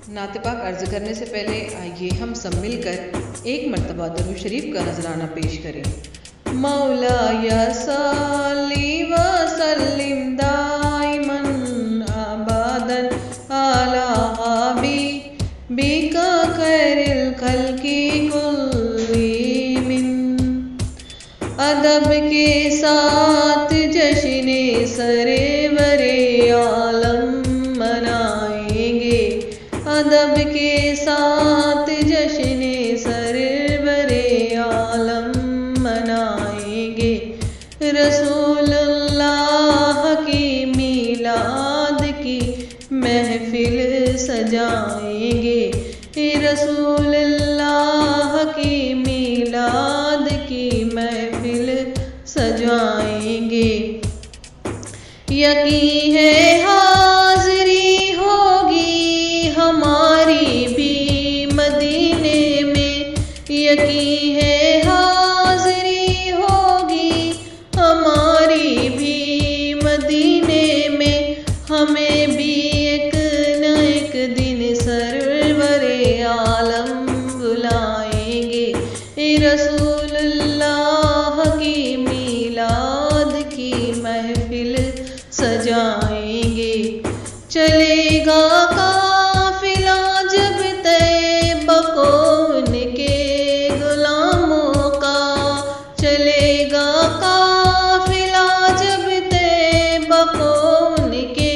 نعت پاک عرض کرنے سے پہلے آئیے ہم سب مل کر ایک مرتبہ درود شریف کا نذرانہ پیش کریں۔ مولا صلی وسلم دائما ابدا علی حبیبک خیر الخلق کلہم۔ ادب کے ساتھ جشن سرور عالم منائیں گے، ادب کے ساتھ جشن سرور عالم منائیں گے۔ رسول اللہ کی میلاد کی محفل سجائیں گے، رسول اللہ کی میلاد کی محفل سجائیں گے۔ یقین ہے حاضری ہوگی ہماری بھی مدینے میں، یقین ہے حاضری ہوگی ہماری بھی مدینے میں۔ ہمیں بھی ایک نہ ایک دن سرور عالم بلائیں گے، رسول اللہ کی میلاد کی محفل سجائیں گے۔ چلے گا قافلہ جب طیبہ کو ان کے غلاموں کا، چلے گا قافلہ جب طیبہ کو ان کے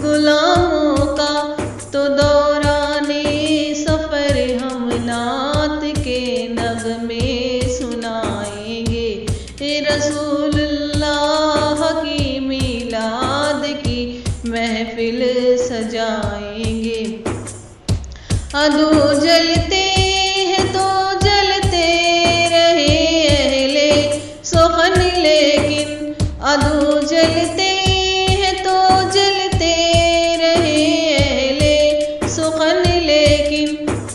غلاموں کا، تو دوران سفر ہم نعت کے نغمے سنائیں گے، رسول اللہ کی میلاد کی محفل سجائیں گے۔ عدو جلتے ہیں تو جلتے رہے اہل سخن، لیکن عدو جلتے ہیں تو جلتے رہے اہل سخن، لیکن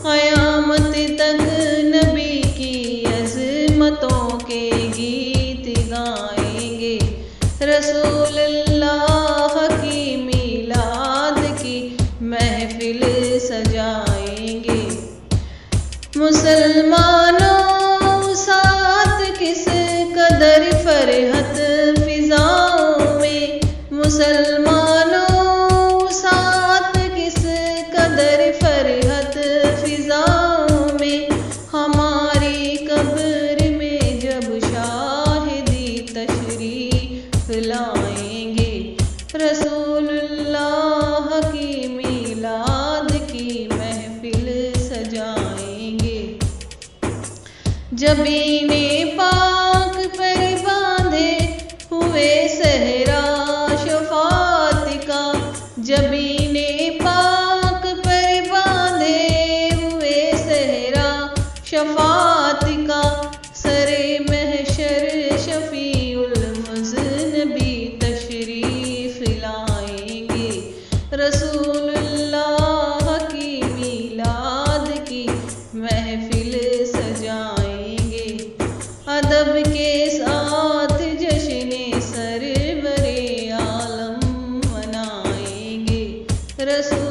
قیامت تک نبی کی عظمتوں کے گیت گائیں گے، رسول اللہ کی میلاد کی محفل سجائیں گے۔ مسلمانوں ساتھ کس قدر فرحت فضاؤں میں، مسلمانوں ساتھ کس قدر فرحت فضاؤں میں۔ ہماری قبر میں جب شاہدی تشریف لائیں گے، رسول اللہ کی میلاد کی محفل سجائیں گے۔ جبین پاک پر باندھے ہوئے صحرا شفاعت کا، جبین پاک پر باندھے ہوئے صحرا شفاعت کا، سر محشر شفیع المذنبی تشریف لائیں گے، رسول اللہ کی میلاد کی محفل سجائیں گے۔ ادب کے ساتھ جشن سرور عالم منائیں گے، رسول